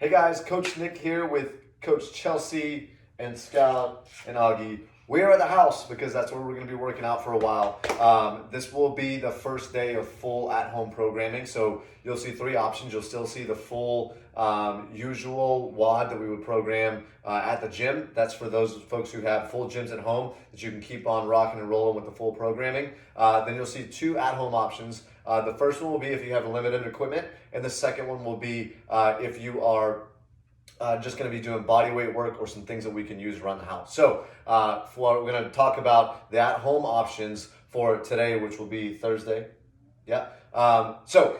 Hey guys, Coach Nick here with Coach Chelsea and Scout and Augie. We are at the house because that's where we're going to be working out for a while. This will be the first day of full at-home programming, so you'll see three options. You'll still see the full usual WOD that we would program at the gym. That's for those folks who have full gyms at home that you can keep on rocking and rolling with the full programming. Then you'll see two at-home options. The first one will be if you have limited equipment, and the second one will be if you are just going to be doing body weight work or some things that we can use around the house. So we're going to talk about the at-home options for today, which will be Thursday. Yeah. So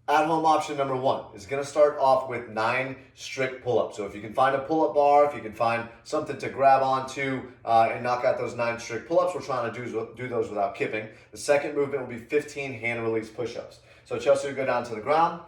at-home option number one is going to start off with 9 strict pull-ups. So if you can find a pull-up bar, if you can find something to grab onto and knock out those 9 strict pull-ups, we're trying to do those without kipping. The second movement will be 15 hand release push-ups. So Chelsea will go down to the ground.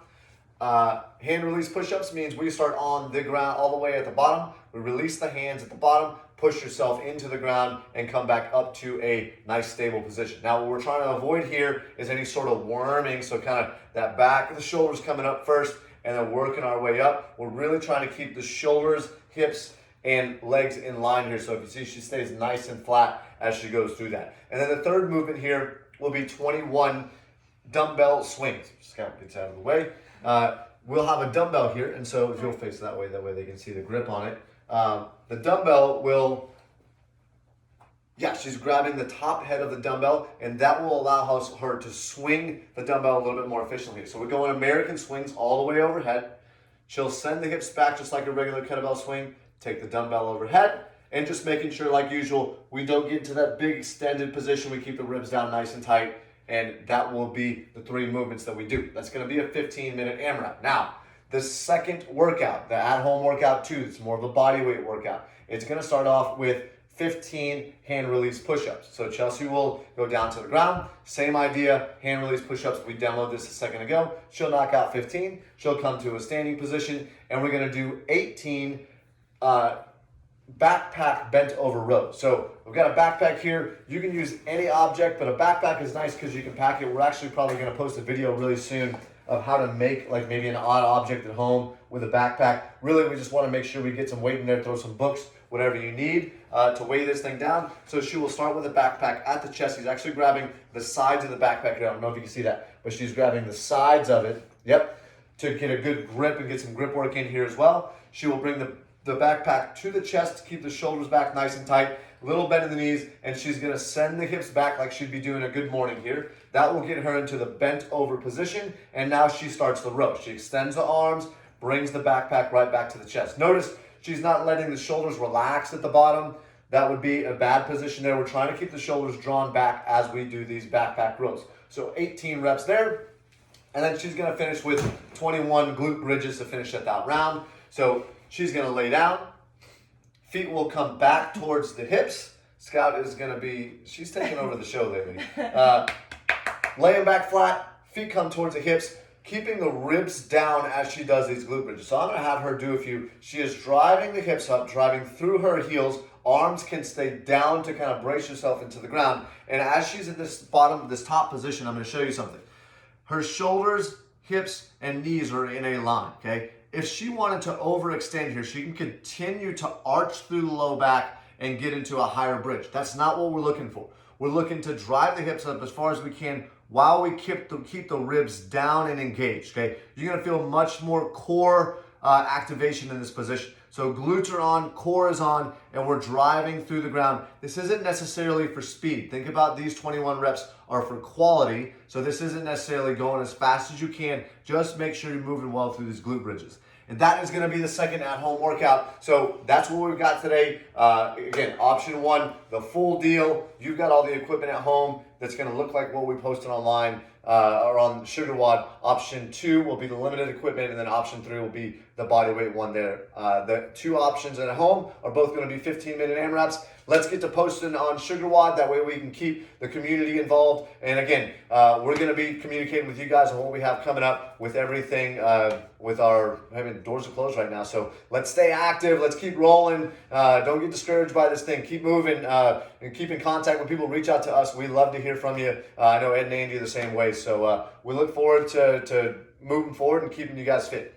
Hand release push-ups means we start on the ground all the way at the bottom. We release the hands at the bottom, push yourself into the ground, and come back up to a nice stable position. Now what we're trying to avoid here is any sort of worming, so kind of that back of the shoulders coming up first and then working our way up. We're really trying to keep the shoulders, hips, and legs in line here. So if you see, she stays nice and flat as she goes through that. And then the third movement here will be 21 dumbbell swings. Just kind of gets out of the way. We'll have a dumbbell here, and so if you'll face that way they can see the grip on it. The dumbbell will, she's grabbing the top head of the dumbbell, and that will allow her to swing the dumbbell a little bit more efficiently. So we're going American swings all the way overhead. She'll send the hips back just like a regular kettlebell swing, take the dumbbell overhead, and just making sure, like usual, we don't get into that big extended position. We keep the ribs down nice and tight. And that will be the 3 movements that we do. That's going to be a 15-minute AMRAP. Now, the second workout, the at-home workout 2, it's more of a body weight workout. It's going to start off with 15 hand release push-ups. So Chelsea will go down to the ground. Same idea, hand release push-ups. We demoed this a second ago. She'll knock out 15. She'll come to a standing position, and we're going to do 18 backpack bent over rows. So we've got a backpack here. You can use any object, but a backpack is nice because you can pack it. We're actually probably going to post a video really soon of how to make like maybe an odd object at home with a backpack. Really, we just want to make sure we get some weight in there, throw some books, whatever you need to weigh this thing down. So she will start with a backpack at the chest. She's actually grabbing the sides of the backpack here. I don't know if you can see that, but she's grabbing the sides of it. Yep. To get a good grip and get some grip work in here as well. She will bring the backpack to the chest to keep the shoulders back nice and tight, a little bend in the knees, and she's going to send the hips back like she'd be doing a good morning here. That will get her into the bent over position, and now she starts the row. She extends the arms, brings the backpack right back to the chest. Notice she's not letting the shoulders relax at the bottom. That would be a bad position there. We're trying to keep the shoulders drawn back as we do these backpack rows. So 18 reps there, and then she's going to finish with 21 glute bridges to finish at that round. So she's going to lay down. Feet will come back towards the hips. Scout is going to be, she's taking over the show lately. Laying back flat, feet come towards the hips, keeping the ribs down as she does these glute bridges. So I'm going to have her do a few. She is driving the hips up, driving through her heels. Arms can stay down to kind of brace yourself into the ground. And as she's in this bottom, this top position, I'm going to show you something. Her shoulders, hips, and knees are in a line, okay? If she wanted to overextend here, she can continue to arch through the low back and get into a higher bridge. That's not what we're looking for. We're looking to drive the hips up as far as we can while we keep the ribs down and engaged, okay? You're gonna feel much more core activation in this position. So glutes are on, core is on, and we're driving through the ground. This isn't necessarily for speed. Think about these 21 reps are for quality. So this isn't necessarily going as fast as you can. Just make sure you're moving well through these glute bridges. And that is going to be the second at-home workout. So that's what we've got today. Again, option 1, the full deal. You've got all the equipment at home that's going to look like what we posted online or on SugarWOD. Option 2 will be the limited equipment, and then option 3 will be the bodyweight one there. The 2 options at home are both going to be 15-minute AMRAPs. Let's get to posting on SugarWOD. That way we can keep the community involved. And again, we're going to be communicating with you guys on what we have coming up with everything with our, doors are closed right now. So let's stay active. Let's keep rolling. Don't get discouraged by this thing. Keep moving and keep in contact when people reach out to us. We love to hear from you. I know Ed and Andy are the same way. So we look forward to moving forward and keeping you guys fit.